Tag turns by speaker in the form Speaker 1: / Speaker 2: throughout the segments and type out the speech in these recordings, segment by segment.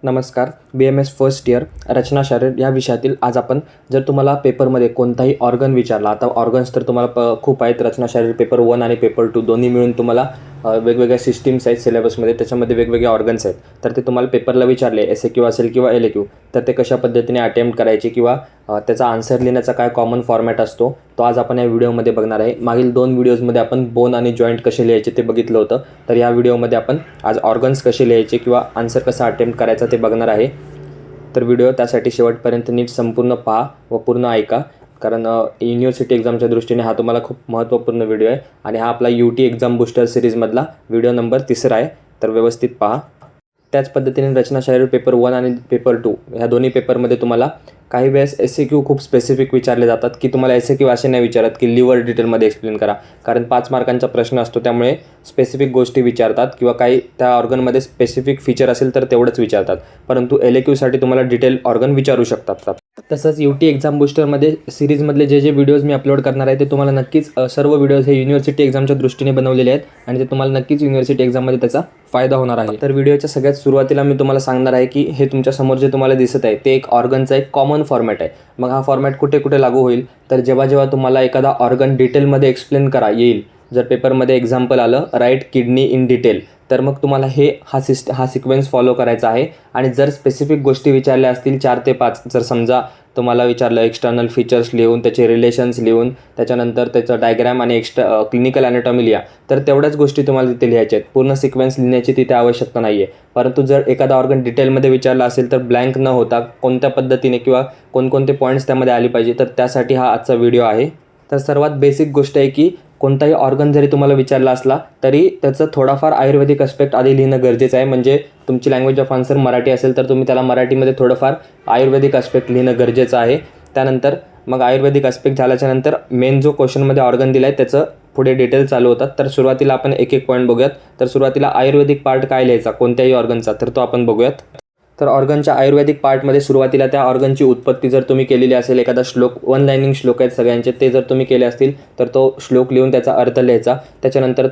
Speaker 1: नमस्कार. BMS first year रचना शारीर या विषयातील आज आपण जर तुम्हाला पेपरमध्ये कोणताही ऑर्गन विचारला, आता ऑर्गन्स तर तुम्हाला खूप आहेत. रचना शारीर पेपर 1 आणि पेपर 2 दोन्ही मिळून तुम्हाला वेगवेगळ्या सिस्टीम्स आहेत सिलेबसमध्ये, त्याच्यामध्ये वेगवेगळे ऑर्गन्स आहेत. तर ते तुम्हाला पेपरला विचारले, SAQ असेल किंवा LAQ, तर ते कशा पद्धतीने अटेम्प्ट करायचे किंवा त्याचा आन्सर लिहिण्याचा काय कॉमन फॉर्मॅट असतो तो आज आपण या व्हिडिओमध्ये बघणार आहे. मागील 2 व्हिडिओजमध्ये आपण बोन आणि जॉईंट कसे लिहायचे ते बघितलं होतं. तर या व्हिडिओमध्ये आपण आज ऑर्गन्स कसे लिहायचे किंवा आन्सर कसा अटेम्प्ट करायचा ते बघणार आहे. तर व्हिडिओ त्यासाठी शेवटपर्यंत नीट संपूर्ण पहा व पूर्ण ऐका, कारण युनिव्हर्सिटी एक्झामच्या दृष्टीने हा तुम्हाला खूप महत्त्वपूर्ण व्हिडिओ आहे आणि हा आपला UT एक्झाम बूस्टर सिरीजमधला व्हिडिओ नंबर 3 आहे. तर व्यवस्थित पहा. त्याच पद्धतीने रचना शारीर पेपर 1 आणि पेपर 2 ह्या दोन्ही पेपरमध्ये तुम्हाला काही वेळेस SAQ खूप स्पेसिफिक विचारले जातात, की तुम्हाला SAQ असे नाही विचारत की लिव्हर डिटेलमध्ये एक्सप्लेन करा, कारण 5 मार्कांचा प्रश्न असतो. त्यामुळे स्पेसिफिक गोष्टी विचारतात किंवा काही त्या ऑर्गनमध्ये स्पेसिफिक फीचर असेल तर तेवढंच विचारतात, परंतु LAQसाठी तुम्हाला डिटेल ऑर्गन विचारू शकतात. तसंच UT एक्झाम बूस्टरमध्ये सिरीजमधले जे व्हिडिओज मी अपलोड करणार आहे ते तुम्हाला नक्कीच सर्व व्हिडिओज हे युनिव्हर्सिटी एक्झामच्या दृष्टीने बनवलेले आहेत आणि ते तुम्हाला नक्कीच युनिव्हर्सिटी एक्झाममध्ये त्याचा फायदा होणार आहे. तर व्हिडिओच्या सगळ्यात सुरुवातीला मी तुम्हाला सांगणार आहे की हे तुमच्या समोर जे तुम्हाला दिसत आहे ते एक ऑर्गनचा एक कॉमन फॉर्मॅट आहे. मग हा फॉर्मॅट कुठे कुठे लागू होईल, तर जेव्हा तुम्हाला एखादा ऑर्गन डिटेलमध्ये एक्सप्लेन करा येईल, जर पेपरमध्ये एक्झाम्पल आलं राईट किडनी इन डिटेल, तर मग तुम्हाला हा सिक्वेन्स फॉलो करायचा आहे. आणि जर स्पेसिफिक गोष्टी विचारल्या असतील 4 ते 5, जर समजा तुम्हाला विचारलं एक्सटर्नल फीचर्स लिहून, त्याचे रिलेशन्स लिहून, त्याच्यानंतर त्याचं डायग्राम आणि क्लिनिकल ॲनाटॉमी लिहा, तर तेवढ्याच गोष्टी तुम्हाला तिथे लिहायच्या आहेत. पूर्ण सिक्वेन्स लिहिण्याची तिथे आवश्यकता नाही आहे. परंतु जर एखादा ऑर्गन डिटेलमध्ये विचारला असेल तर ब्लँक न होता कोणत्या पद्धतीने किंवा कोणकोणते पॉईंट्स त्यामध्ये आले पाहिजे, तर त्यासाठी हा आजचा व्हिडिओ आहे. तर सर्वात बेसिक गोष्ट आहे की कोणताही ऑर्गन जरी तुम्हाला विचारला असला तरी त्याचं थोडाफार आयुर्वेदिक अस्पेक्ट आधी लिहिणं गरजेचं आहे. म्हणजे तुमची लँग्वेज ऑफ आन्सर मराठी असेल तर तुम्ही त्याला मराठीमध्ये थोडंफार आयुर्वेदिक अस्पेक्ट लिहिणं गरजेचं आहे. त्यानंतर मग आयुर्वेदिक अस्पेक्ट झाल्याच्यानंतर मेन जो क्वेश्चनमध्ये ऑर्गन दिला आहे त्याचं पुढे डिटेल चालू होतात. तर सुरुवातीला आपण एक पॉईंट बघूयात. तर सुरुवातीला आयुर्वेदिक पार्ट काय लिहायचा कोणत्याही ऑर्गनचा, तर तो आपण बघूयात. तर ऑर्गनच्या आयुर्वेदिक पार्टमध्ये सुरुवातीला त्या ऑर्गनची उत्पत्ती जर तुम्ही केलेली असेल, एखादा श्लोक 1 लाईनिंग श्लोक आहेत सगळ्यांचे, ते जर तुम्ही केले असतील तर तो श्लोक लिहून त्याचा अर्थ लिहायचा. त्याच्यानंतर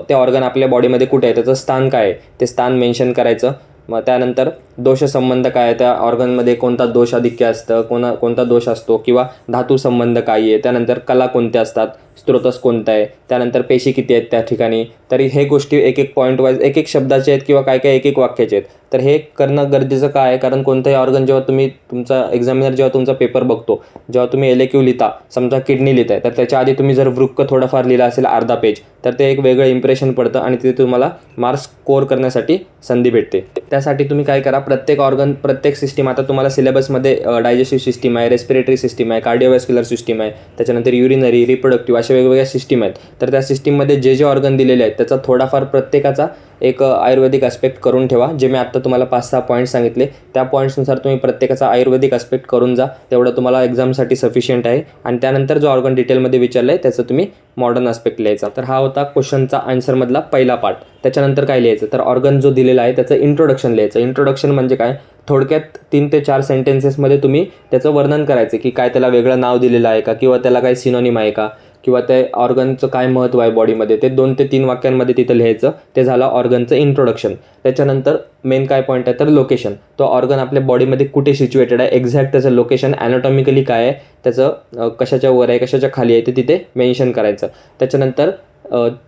Speaker 1: ते ऑर्गन आपल्या बॉडीमध्ये कुठे आहे, त्याचं स्थान काय आहे ते स्थान मेन्शन करायचं. मग त्यानंतर दोषसंबंध काय आहे, त्या ऑर्गनमध्ये कोणता दोषाधिक्य असतं, कोणता दोष असतो किंवा धातू संबंध काय आहे, त्यानंतर कला कोणत्या असतात, स्त्रोतस कोणता आहे, त्यानंतर पेशी किती आहेत त्या ठिकाणी. तरी हे गोष्टी एक पॉईंट वाईज एक शब्दाचे आहेत किंवा काय एक वाक्याचे आहेत. तर हे करणं गरजेचं काय आहे, कारण कोणताही ऑर्गन जेव्हा तुम्ही तुमचा एक्झामिनर जेव्हा तुमचा पेपर बघतो, जेव्हा तुम्ही LAQ लिहिता, समजा किडनी लिहिताय, तर त्याच्या आधी तुम्ही जर वृक्क थोडाफार लिहिला असेल अर्धा पेज, तर ते एक वेगळं इम्प्रेशन पडतं आणि तिथे तुम्हाला मार्क्स स्कोअर करण्यासाठी संधी भेटते. त्यासाठी तुम्ही काय करा, प्रत्येक ऑर्गन प्रत्येक सिस्टीम, आता तुम्हाला सिलेबसमध्ये डायजेस्टिव्ह सिस्टीम आहे, रेस्पिरेटरी सिस्टीम आहे, कार्डिओव्हॅस्क्युलर सिस्टीम आहे, त्याच्यानंतर युरिनरी, रिप्रोडक्टिव्ह अशा वेगवेगळ्या सिस्टीम आहेत. तर त्या सिस्टीममध्ये जे ऑर्गन दिलेले आहेत त्याचा थोडाफार प्रत्येकाचा एक आयुर्वेदिक अस्पेक्ट करून ठेवा. जे मी आत्ता तुम्हाला 5-6 पॉईंट्स सांगितले त्या पॉईंट्सनुसार तुम्ही प्रत्येकाचा आयुर्वेदिक अस्पेक्ट करून जा, तेवढं तुम्हाला एक्झामसाठी सफिशियंट आहे. आणि त्यानंतर जो ऑर्गन डिटेलमध्ये विचारलं आहे त्याचं तुम्ही मॉडर्न अस्पेक्ट लिहायचा. तर हा होता क्वेश्चनचा आन्सरमधला पहिला पार्ट. त्याच्यानंतर काय लिहायचं, तर ऑर्गन जो दिलेला आहे त्याचं इंट्रोडक्शन लिहायचं. इंट्रोडक्शन म्हणजे काय, थोडक्यात 3 ते 4 सेंटेन्सेसमध्ये तुम्ही त्याचं वर्णन करायचं की काय त्याला वेगळं नाव दिलेलं आहे का, किंवा त्याला काही सिनोनिम आहे का, किंवा त्या ऑर्गनचं काय महत्त्व आहे बॉडीमध्ये, ते 2 ते 3 वाक्यांमध्ये तिथं लिहायचं. ते झालं ऑर्गनचं इंट्रोडक्शन. त्याच्यानंतर मेन काय पॉईंट आहे, तर लोकेशन. तो ऑर्गन आपल्या बॉडीमध्ये कुठे सिच्युएटेड आहे, एक्झॅक्ट त्याचं लोकेशन ॲनाटॉमिकली काय आहे, त्याचं कशाच्या वर आहे कशाच्या खाली आहे ते तिथे मेन्शन करायचं. त्याच्यानंतर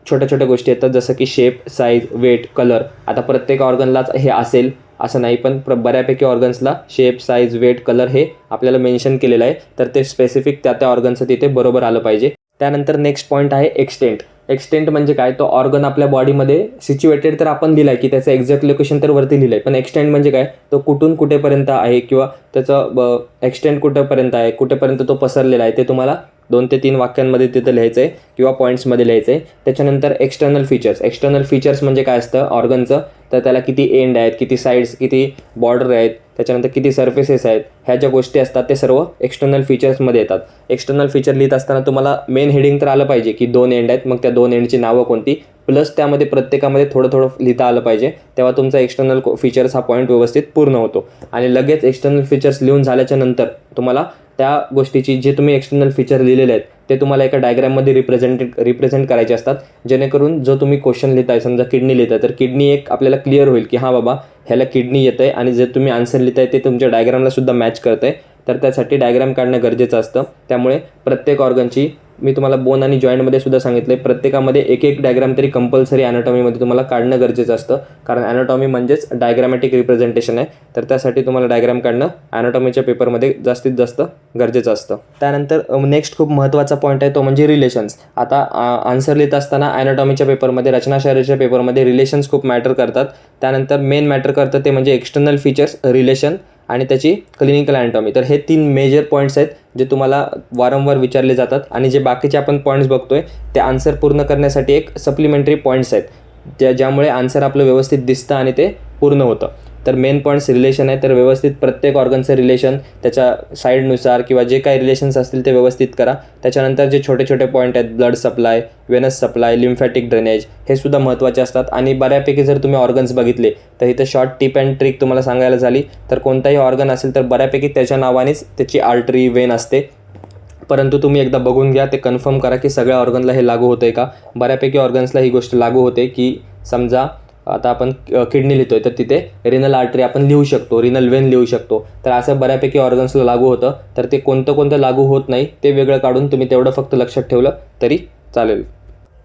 Speaker 1: छोट्या गोष्टी येतात जसं की शेप, साईज, वेट, कलर. आता प्रत्येक ऑर्गनलाच हे असेल असं नाही, पण बऱ्यापैकी ऑर्गन्सला शेप, साईज, वेट, कलर हे आपल्याला मेन्शन केलेलं आहे. तर ते स्पेसिफिक त्या ऑर्गनचं तिथे बरोबर आलं पाहिजे. त्यानंतर नेक्स्ट पॉईंट आहे एक्सटेंट. एक्सटेंट म्हणजे काय, तो ऑर्गन आपल्या बॉडीमध्ये सिच्युएटेड तर आपण दिला आहे की त्याचं एक्झॅक्ट लोकेशन तर वरती लिहिलं आहे, पण एक्सटेंट म्हणजे काय, तो कुठून कुठेपर्यंत आहे किंवा त्याचं एक्सटेंट कुठेपर्यंत आहे, कुठेपर्यंत तो पसरलेला आहे, ते तुम्हाला 2 ते 3 वाक्यांमध्ये तिथं लिहायचं आहे किंवा पॉईंट्समध्ये लिहायचं आहे. त्याच्यानंतर एक्सटर्नल फीचर्स. एक्सटर्नल फीचर्स म्हणजे काय असतं ऑर्गनचं, तर त्याला किती एंड आहेत, किती साईड्स, किती बॉर्डर आहेत, त्याच्यानंतर किती सर्फेसेस आहेत, ह्या ज्या गोष्टी असतात ते सर्व एक्सटर्नल फीचर्समध्ये येतात. एक्सटर्नल फीचर लिहित असताना तुम्हाला मेन हेडिंग तर आलं पाहिजे की 2 एंड आहेत, मग त्या 2 एंडची नावं कोणती, प्लस त्यामध्ये प्रत्येकामध्ये थोडं लिहिता आलं पाहिजे. तेव्हा तुमचा एक्सटर्नल फीचर्स हा पॉईंट व्यवस्थित पूर्ण होतो. आणि लगेच एक्सटर्नल फीचर्स लिहून झाल्याच्या नंतर तुम्हाला त्या गोष्टीची जे तुम्ही एक्सटर्नल फीचर लिहिलेले आहेत ते तुम्हाला एका डायग्राममध्ये रिप्रेझेंट करायचे असतात, जेणेकरून जो तुम्ही क्वेश्चन लिहिताय, समजा किडनी लिहिताय तर किडनी एक आपल्याला क्लिअर होईल की हां बाबा ह्याला किडनी येतं आहे आणि जे तुम्ही आन्सर लिहिताय ते तुमच्या डायग्रामला सुद्धा मॅच करतं आहे. तर त्यासाठी डायग्राम काढणं गरजेचं असतं. त्यामुळे प्रत्येक ऑर्गनची मी तुम्हाला बोन आणि जॉईंटमध्ये सुद्धा सांगितलं आहे, प्रत्येकामध्ये एक एक डायग्राम तरी कंपल्सरी ॲनाटॉमीमध्ये तुम्हाला काढणं गरजेचं असतं, कारण ॲनाटॉमी म्हणजेच डायग्रामॅटिक रिप्रेझेंटेशन आहे. तर त्यासाठी तुम्हाला डायग्राम काढणं ॲनाटॉमीच्या पेपरमध्ये जास्तीत जास्त गरजेचं असतं. त्यानंतर नेक्स्ट खूप महत्त्वाचा पॉईंट आहे तो म्हणजे रिलेशन्स. आता आन्सर लिहित असताना ॲनाटॉमीच्या पेपरमध्ये, रचनाशास्त्राच्या पेपरमध्ये रिलेशन्स खूप मॅटर करतात. त्यानंतर मेन मॅटर करतं ते म्हणजे एक्सटर्नल फीचर्स, रिलेशन आणि त्याची क्लिनिकल ॲनाटॉमी. तर हे 3 मेजर पॉईंट्स आहेत जे तुम्हाला वारंवार विचारले जातात आणि जे बाकीचे आपण पॉईंट्स बघतोय ते आन्सर पूर्ण करण्यासाठी एक सप्लिमेंटरी पॉईंट्स आहेत, ज्यामुळे आन्सर आपलं व्यवस्थित दिसतं आणि ते पूर्ण होतं. तर मेन पॉईंट्स रिलेशन आहे, तर व्यवस्थित प्रत्येक ऑर्गनचं रिलेशन त्याच्या साईडनुसार किंवा जे काही रिलेशन्स असतील ते व्यवस्थित करा. त्याच्यानंतर जे छोटे छोटे पॉईंट आहेत, ब्लड सप्लाय, वेनस सप्लाय, लिम्फॅटिक ड्रेनेज, हे सुद्धा महत्त्वाचे असतात. आणि बऱ्यापैकी जर तुम्ही ऑर्गन्स बघितले तर इथं शॉर्ट टिप अँड ट्रिक तुम्हाला सांगायला झाली तर कोणताही ऑर्गन असेल तर बऱ्यापैकी त्याच्या नावानेच त्याची आर्टरी, वेन असते, परंतु तुम्ही एकदा बघून घ्या, ते कन्फर्म करा की सगळ्या ऑर्गनला हे लागू होतं आहे का. बऱ्यापैकी ऑर्गन्सला ही गोष्ट लागू होते की समजा आता आपण किडनी लिहितोय तर तिथे रिनल आर्टरी आपण लिहू शकतो, रिनल वेन लिहू शकतो. तर असं बऱ्यापैकी ऑर्गन्सला लागू होतं. तर ते कोणतं लागू होत नाही ते वेगळं काढून तुम्ही तेवढं फक्त लक्षात ठेवलं तरी चालेल.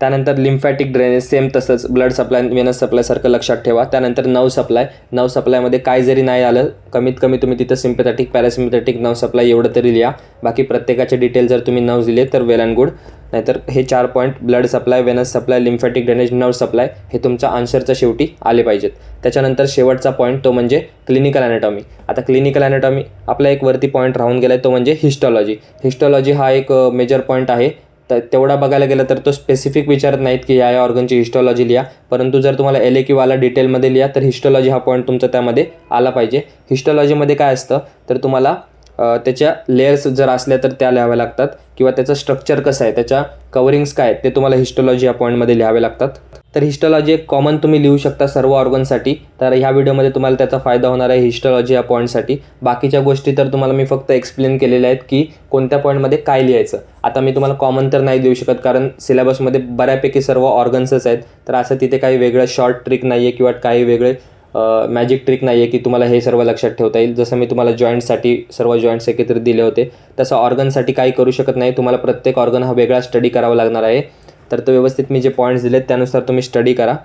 Speaker 1: त्यानंतर लिम्फॅटिक ड्रेनेज सेम तसंच, ब्लड सप्लाय, वेनस सप्लायसारखं लक्षात ठेवा. त्यानंतर नर्व सप्लायमध्ये काय जरी नाही आलं, कमीत कमी तुम्ही तिथं सिम्पॅथॅटिक, पॅरासिम्पॅथॅटिक, नर्व सप्लाय एवढं तरी लिहा. बाकी प्रत्येकाचे डिटेल जर तुम्ही नर्व दिले तर वेल अँड गुड. नाहीतर हे 4 पॉईंट ब्लड सप्लाय, वेनस supply, lymphatic drainage, nerve supply हे तुमच्या आन्सरच्या शेवटी आले पाहिजेत. त्याच्यानंतर शेवटचा पॉईंट तो म्हणजे क्लिनिकल ॲनाटॉमी. आता क्लिनिकल ॲनाटॉमी आपला एक वरती पॉईंट राहून गेला आहे तो म्हणजे हिस्टॉलॉजी. हिस्टॉलॉजी हा एक मेजर पॉईंट आहे. तर तेवढा बघायला गेलं तर तो स्पेसिफिक विचारत नाहीत की या ऑर्गनची हिस्टॉलॉजी लिहा, परंतु जर तुम्हाला LAQ आला डिटेलमध्ये लिहा तर हिस्टॉलॉजी हा पॉईंट तुमचा त्यामध्ये आला पाहिजे. हिस्टॉलॉजीमध्ये काय असतं तर तुम्हाला त्याच्या लेयर्स जर असल्या तर त्या लिहाव्या लागतात, किंवा त्याचं स्ट्रक्चर कसं आहे, त्याच्या कवरिंग्स काय आहेत ते तुम्हाला हिस्टॉलॉजी या पॉईंटमध्ये लिहावे लागतात. तर हिस्टॉलॉजी एक कॉमन तुम्ही लिहू शकता सर्व ऑर्गनसाठी. तर ह्या व्हिडिओमध्ये तुम्हाला त्याचा फायदा होणार आहे हिस्टॉलॉजी या पॉईंटसाठी. बाकीच्या गोष्टी तर तुम्हाला मी फक्त एक्सप्लेन केलेल्या आहेत की कोणत्या पॉईंटमध्ये काय लिहायचं. आता मी तुम्हाला कॉमन तर नाही देऊ शकत, कारण सिलेबसमध्ये बऱ्यापैकी सर्व ऑर्गन्सच आहेत. तर असं तिथे काही वेगळं शॉर्ट ट्रिक नाही आहे किंवा काही वेगळे मॅजिक ट्रिक नाही आहे की तुम्हाला हे सर्व लक्षात ठेवता येईल. जसं मी तुम्हाला जॉईंटसाठी सर्व जॉईंट्स एकत्रित दिले होते तसं ऑर्गनसाठी काही करू शकत नाही. तुम्हाला प्रत्येक ऑर्गन हा वेगळा स्टडी करावा लागणार आहे. तर तो व्यवस्थित मी जे पॉईंट्स दिलेत त्यानुसार तुम्ही स्टडी करा.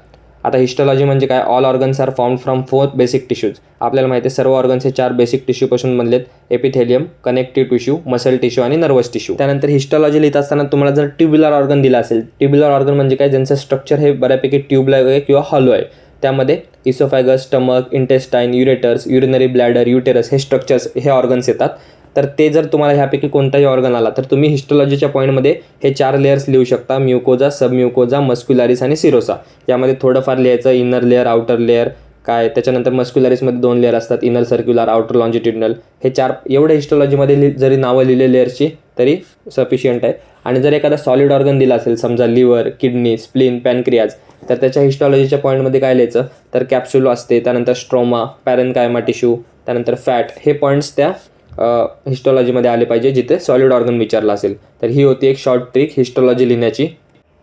Speaker 1: आता हिस्टॉलॉजी म्हणजे काय, all organs are form from 4 basic tissues. आपल्याला माहिती आहे सर्व ऑर्गन्स हे 4 बेसिक टिश्यूपासून बनलेत, epithelium, connective tissue, muscle tissue आणि नर्वस टिश्यू. त्यानंतर हिस्टॉलॉजी लिहित असताना तुम्हाला जर ट्युब्युलर ऑर्गन दिला असेल, ट्युब्युलर ऑर्गन म्हणजे काय, ज्यांचं स्ट्रक्चर हे बऱ्यापैकी ट्यूबलाईक आहे किंवा हॉलो आहे. त्यामध्ये oesophagus, stomach, intestine, ureters, urinary bladder, uterus हे स्ट्रक्चर्स हे ऑर्गन्स येतात. तर ते जर तुम्हाला ह्यापैकी कोणताही ऑर्गन आला तर तुम्ही हिस्टॉलॉजीच्या पॉईंटमध्ये हे 4 लेयर्स लिहू शकता, म्युकोजा, सबम्युकोजा, मस्क्युलारिस आणि सिरोसा. यामध्ये थोडंफार लिहायचं इनर लेअर, आउटर लेअर काय. त्याच्यानंतर मस्क्युलारिसमध्ये 2 लेअर असतात, इनर सर्क्युलर, आउटर लॉन्जिट्युडिनल. हे 4 एवढे हिस्टॉलॉजीमध्ये जरी नावं लिहिले लेअर्सची तरी सफिशियंट आहे. आणि जर एखादा सॉलिड ऑर्गन दिला असेल, समजा लिव्हर, किडनी, स्प्लीन, पॅनक्रियाज, तर त्याच्या हिस्टॉलॉजीच्या पॉईंटमध्ये काय लिहायचं तर कॅप्सूल असते, त्यानंतर स्ट्रोमा, पॅरेनकायमा टिश्यू, त्यानंतर फॅट, हे पॉईंट्स त्या हिस्टॉलॉजीमध्ये आले पाहिजे जिथे सॉलिड ऑर्गन विचारला असेल. तर ही होती एक शॉर्ट ट्रिक हिस्टॉलॉजी लिहिण्याची.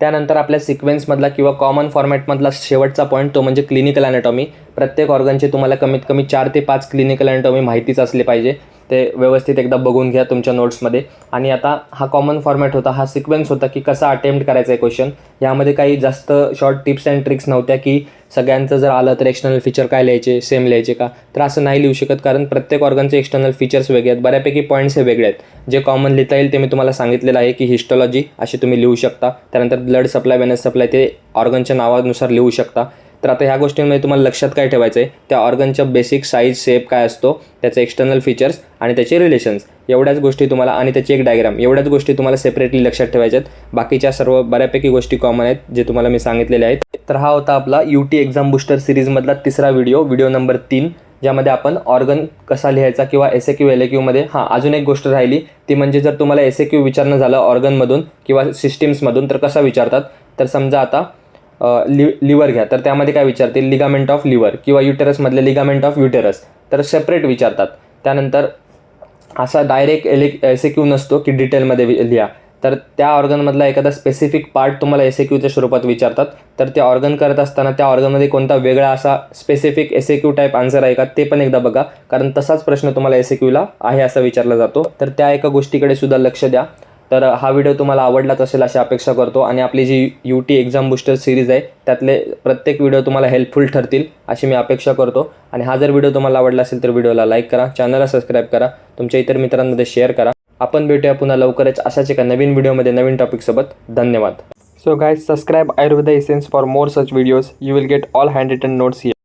Speaker 1: त्यानंतर आपल्या सिक्वेन्समधला किंवा कॉमन फॉर्मॅटमधला शेवटचा पॉईंट तो म्हणजे क्लिनिकल ॲनाटॉमी. प्रत्येक ऑर्गनचे तुम्हाला कमीत कमी 4 ते 5 क्लिनिकल ॲनाटॉमी माहितीच असले पाहिजे. ते व्यवस्थित एकदा बघून घ्या तुमच्या नोट्समध्ये. आणि आता हा कॉमन फॉर्मॅट होता, हा सिक्वेन्स होता की कसा अटेम्प्ट करायचा आहे क्वेश्चन. यामध्ये काही जास्त शॉर्ट टिप्स अँड ट्रिक्स नव्हत्या की सगळ्यांचं जर आलं तर एक्सटर्नल फीचर काय लिहायचे, सेम लिहायचे का. तर असं नाही लिहू शकत, कारण प्रत्येक ऑर्गनचे एक्सटर्नल फीचर्स वेगळे आहेत, बऱ्यापैकी पॉईंट्स हे वेगळे आहेत. जे कॉमन लिहिता येईल ते मी तुम्हाला सांगितलेलं आहे की हिस्टॉलॉजी अशी तुम्ही लिहू शकता. त्यानंतर ब्लड सप्लाय, वेनस सप्लाय ते ऑर्गनच्या नावानुसार लिहू शकता. तर आता ह्या गोष्टींमध्ये तुम्हाला लक्षात काय ठेवायचं आहे, त्या ऑर्गनच्या बेसिक साईज, शेप काय असतो, त्याचे एक्सटर्नल फीचर्स आणि त्याचे रिलेशन्स, एवढ्याच गोष्टी तुम्हाला, आणि त्याची एक डायग्राम, एवढ्याच गोष्टी तुम्हाला सेपरेटली लक्षात ठेवायच्या आहेत. बाकीच्या सर्व बऱ्यापैकी गोष्टी कॉमन आहेत जे तुम्हाला मी सांगितलेले आहेत. तर हा होता आपला UT एक्झाम बूस्टर सिरीजमधला तिसरा व्हिडिओ नंबर 3, ज्यामध्ये आपण ऑर्गन कसा लिहायचा किंवा SAQ LAQमध्ये. अजून एक गोष्ट राहिली ती म्हणजे जर तुम्हाला SAQ विचारणं झालं ऑर्गनमधून किंवा सिस्टीम्समधून तर कसा विचारतात. तर समजा आता लिव्हर घ्या, तर त्यामध्ये काय विचारतील, लिगामेंट ऑफ लिव्हर, किंवा युटेरसमधले लिगामेंट ऑफ युटेरस, तर सेपरेट विचारतात. त्यानंतर असा डायरेक्ट SAQ नसतो की डिटेलमध्ये लिहा. तर त्या ऑर्गनमधला एखादा स्पेसिफिक पार्ट तुम्हाला SAQच्या स्वरूपात विचारतात. तर ते ऑर्गन करत असताना त्या ऑर्गनमध्ये कोणता वेगळा असा स्पेसिफिक SAQ टाईप आन्सर आहे का ते पण एकदा बघा, कारण तसाच प्रश्न तुम्हाला SAQला आहे असा विचारला जातो. तर त्या एका गोष्टीकडे सुद्धा लक्ष द्या. तर हा व्हिडिओ तुम्हाला आवडलाच असेल अशी अपेक्षा करतो आणि आपली जी UT एक्झाम बूस्टर सिरीज आहे त्यातले प्रत्येक व्हिडिओ तुम्हाला हेल्पफुल ठरतील अशी मी अपेक्षा करतो. आणि हा जर व्हिडिओ तुम्हाला आवडला असेल तर व्हिडिओला लाईक करा, चॅनलला सबस्क्राईब करा, तुमच्या इतर मित्रांमध्ये शेअर करा. आपण भेटूया पुन्हा लवकरच अशाच एका नवीन व्हिडिओमध्ये नवीन टॉपिकसोबत. धन्यवाद. So guys, subscribe Ayurveda Essence for more such videos. You will get all handwritten notes here.